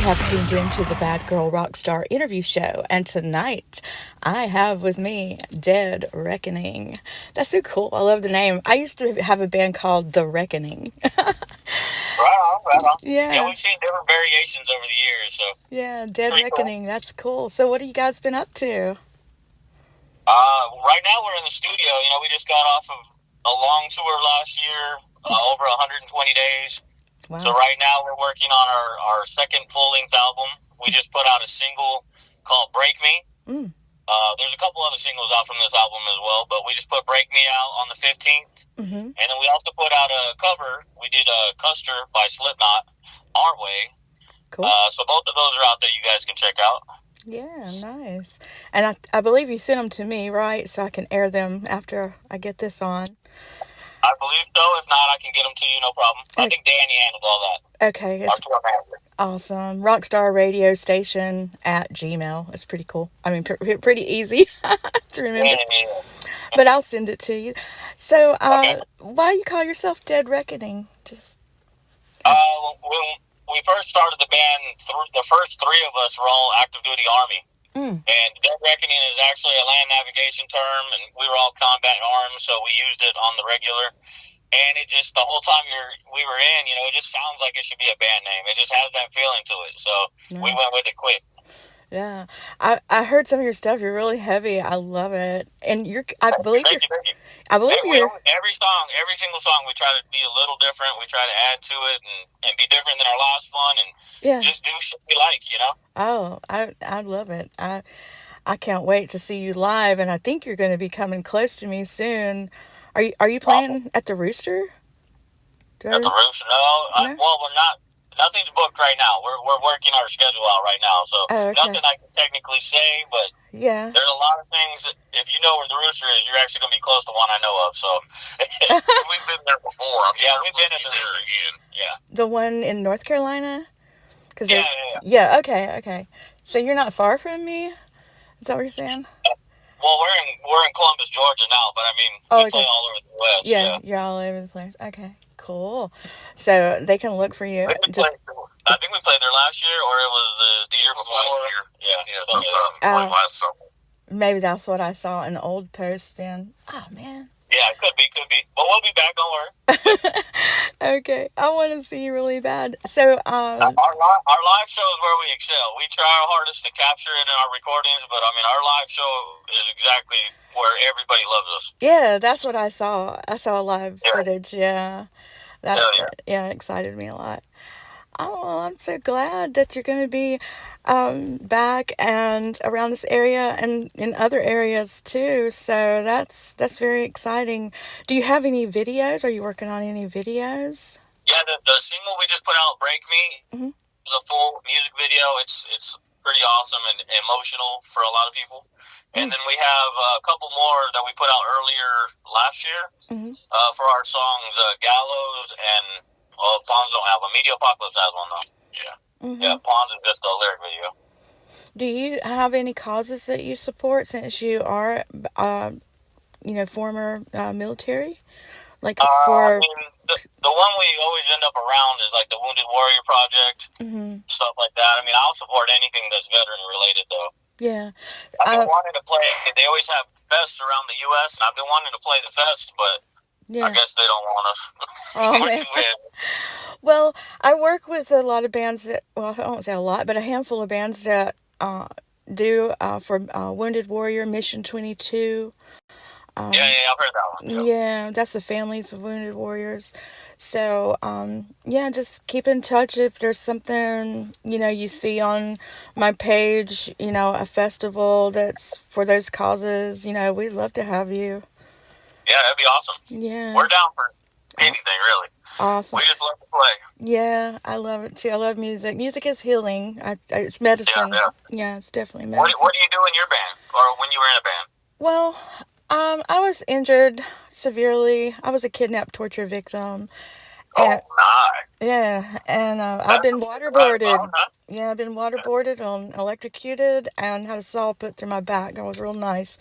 have tuned into the Bad Girl Rockstar interview show, and tonight I have with me Dead Reckoning. That's so cool. I love the name. I used to have a band called The Reckoning. Right on, right on. Yeah, Yeah, we've seen different variations over the years, so yeah, Dead pretty cool. Reckoning. That's cool. So, what have you guys been up to? Right now we're in the studio. You know, we just got off of a long tour last year, over 120 days. So Wow. right now we're working on our second full-length album. We just put out a single called Break Me. Mm, There's a couple other singles out from this album as well, but we just put Break Me out on the 15th. mm-hmm. And then we also put out a cover. We did Custer by Slipknot, Our Way. Cool. So both of those are out there you guys can check out. Yeah, nice. And I believe you sent them to me, right? So I can air them after I get this on. I believe so. If not, I can get them to you, no problem. I think Danny handled all that. Okay, Our it's tour manager. awesome. Rockstar Radio Station at Gmail. It's pretty cool. I mean, pretty easy to remember. Yeah. But I'll send it to you. So, Okay. why you call yourself Dead Reckoning? Just When we first started the band, the first three of us were all active duty Army. mm, And Dead Reckoning is actually a land navigation term, and we were all combat arms, so we used it on the regular. And it just, the whole time we were in, you know, it just sounds like it should be a band name. It just has that feeling to it. So we nice. went with it quick. Yeah. I heard some of your stuff. You're really heavy. I love it. And I believe Thank you're. you, thank you. I believe you're. Every single song, we try to be a little different. We try to add to it and be different than our last one, and Yeah. just do shit we like, you know? Oh, I love it. I can't wait to see you live, and I think you're going to be coming close to me soon. Are you Awesome. playing at the Rooster? Do I At the re- Rooster? No, No? well, we're not. Nothing's booked right now. We're working our schedule out right now, so Oh, okay. nothing I can technically say, but Yeah. there's a lot of things that if you know where the Rooster is, you're actually going to be close to one I know of, so. We've been there before. Yeah, we've been at the Rooster again. Yeah. The one in North Carolina? Cause Yeah, yeah, okay. So you're not far from me? Is that what you're saying? Well, we're in Columbus, Georgia now, but I mean, Oh, we play okay. all over the West. Yeah, you're all over the place. Okay, cool. So they can look for you. I think we played there last year, or it was the year before. Last year. Yeah, Oh. last summer. Maybe that's what I saw in old posts then. Oh, man. Yeah, it could be. But we'll be back, don't worry. Okay, I want to see you really bad. So, Our live show is where we excel. We try our hardest to capture it in our recordings, but I mean, our live show is exactly where everybody loves us. yeah, that's what I saw. I saw live Yeah. footage, yeah. That, Hell yeah. yeah, excited me a lot. Oh, well, I'm so glad that you're going to be back and around this area and in other areas too. So that's very exciting. Do you have any videos? Are you working on any videos? Yeah, the single we just put out, "Break Me," Mhm. is a full music video. It's pretty awesome and emotional for a lot of people. And then we have a couple more that we put out earlier last year Hmm. for our songs "Gallows" and Pawns don't have one. Media Apocalypse has one though. Yeah. Hmm. Yeah, Pawns is just a lyric video. Do you have any causes that you support since you are, former military? Like I for. mean, the one we always end up around is like the Wounded Warrior Project, Mhm. stuff like that. I mean, I'll support anything that's veteran related though. Yeah. I've been wanting to play. They always have fests around the U.S., and I've been wanting to play the fest, but Yeah. I guess they don't want us. Oh, We're man. too heavy. Well, I work with a lot of bands that, well, I won't say a lot, but a handful of bands that do for Wounded Warrior, Mission 22. Yeah, I've heard that one. Yeah, that's the families of Wounded Warriors. So, yeah, just keep in touch if there's something, you see on my page, a festival that's for those causes, we'd love to have you. Yeah, that'd be awesome. Yeah. We're down for anything, really. Awesome. We just love to play. Yeah, I love it too. I love music. Music is healing. It's medicine. Yeah, it's definitely medicine. What do you do in your band, or when you were in a band? Well, I was injured severely. I was a kidnapped torture victim. Oh, nice. Yeah, and I've been waterboarded. Yeah, I've been waterboarded and electrocuted and had a saw put through my back. That was real nice.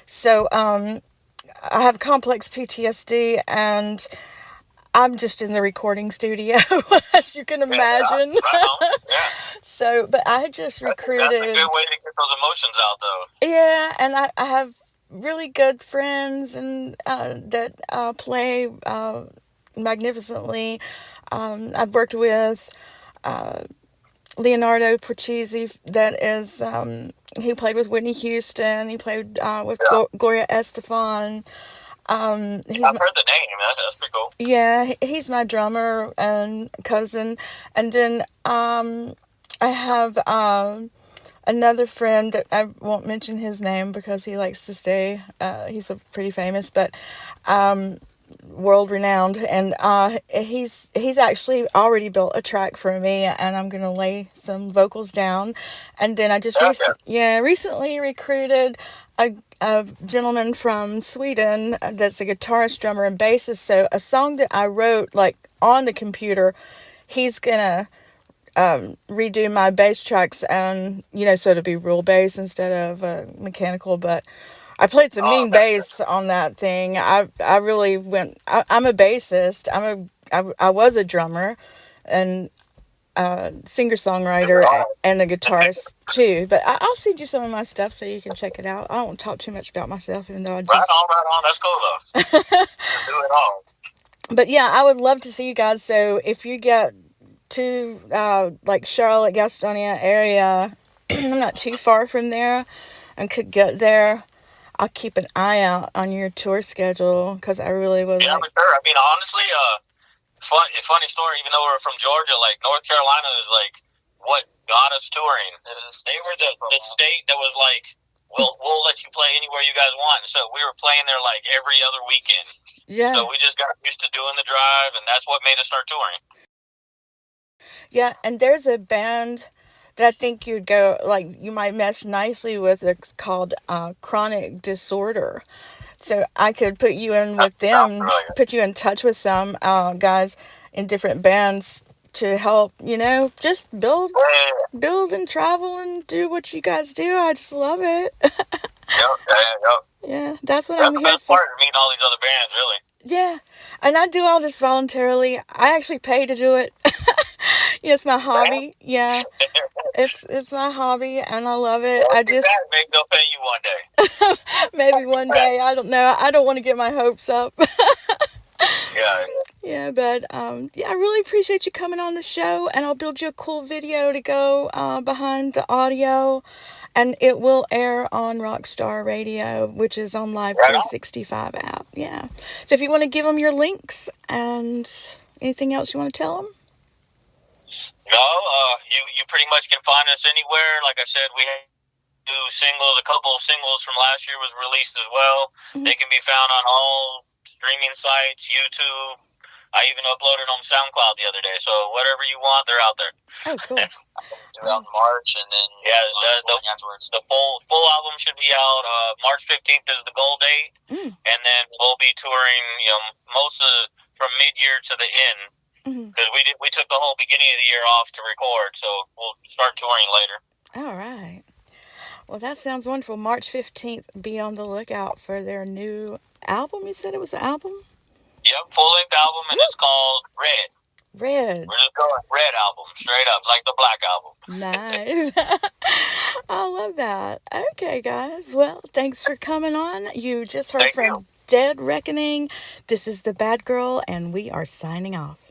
So I have complex PTSD, and I'm just in the recording studio, as you can Yeah, yeah, imagine. right on. Yeah, So, but I had just that's a good recruited. way to get those emotions out, though. Yeah, and I have really good friends and that play magnificently. I've worked with uh, Leonardo Porchisi, that is, he played with Whitney Houston. He played with Yeah, Gloria Estefan. He's I've heard the name. That's pretty cool. Yeah, he's my drummer and cousin. And then I have another friend that I won't mention his name because he likes to stay. He's a pretty famous, but um, world renowned, and he's actually already built a track for me, and I'm gonna lay some vocals down, and then I just Okay. recently recruited a gentleman from Sweden that's a guitarist, drummer, and bassist. So a song that I wrote like on the computer, he's gonna redo my bass tracks, and so it'll be real bass instead of mechanical. But I played some Oh, mean okay. bass on that thing. I really went. I'm a bassist. I was a drummer and singer songwriter Right and a guitarist too. But I'll send you some of my stuff so you can check it out. I don't talk too much about myself, even though I just. on, right on. That's cool though. You do it all. But yeah, I would love to see you guys. So if you get to like Charlotte, Gastonia area, I'm not too far from there, and could get there. I'll keep an eye out on your tour schedule because I really would Yeah, like. for sure. I mean, honestly, funny story. Even though we're from Georgia, like North Carolina is like what got us touring. They were the state that was like, we'll let you play anywhere you guys want. So we were playing there like every other weekend. Yeah, So we just got used to doing the drive, and that's what made us start touring. yeah, and there's a band that I think you'd go like you might mesh nicely with. It's called Chronic Disorder. So I could put you in That with sounds them, familiar. put you in touch with some guys in different bands to help, just Yeah, build and travel and do what you guys do. I just love it. yeah. Yeah, that's what That's I'm the here best for. part of meeting all these other bands, really. Yeah, and I do all this voluntarily. I actually pay to do it. Yeah, it's my hobby. Yeah, it's my hobby, and I love it. Well, I too bad. just Maybe they'll pay you one day. maybe one day. I don't know. I don't want to get my hopes up. Yeah. Yeah, but yeah, I really appreciate you coming on the show, and I'll build you a cool video to go behind the audio, and it will air on Rockstar Radio, which is on Live Right on. 365 app. Yeah, so if you want to give them your links and anything else you want to tell them. No, you pretty much can find us anywhere. Like I said, we do singles. A couple of singles from last year was released as well. Mhm. They can be found on all streaming sites, YouTube. I even uploaded on SoundCloud the other day. So whatever you want, they're out there. Oh, cool. Due out in March, and then afterwards. The full album should be out. March 15th is the goal date, and then we'll be touring. Most of from mid-year to the end, because we took the whole beginning of the year off to record, so we'll start touring later. All right. Well, that sounds wonderful. March 15th, be on the lookout for their new album. You said it was the album? Yep, full-length album, and it's called Red. Red. We're just going Red album, straight up, like the Black album. Nice. I love that. Okay, guys. Well, thanks for coming on. You just heard Thank from you. Dead Reckoning. This is the Bad Girl, and we are signing off.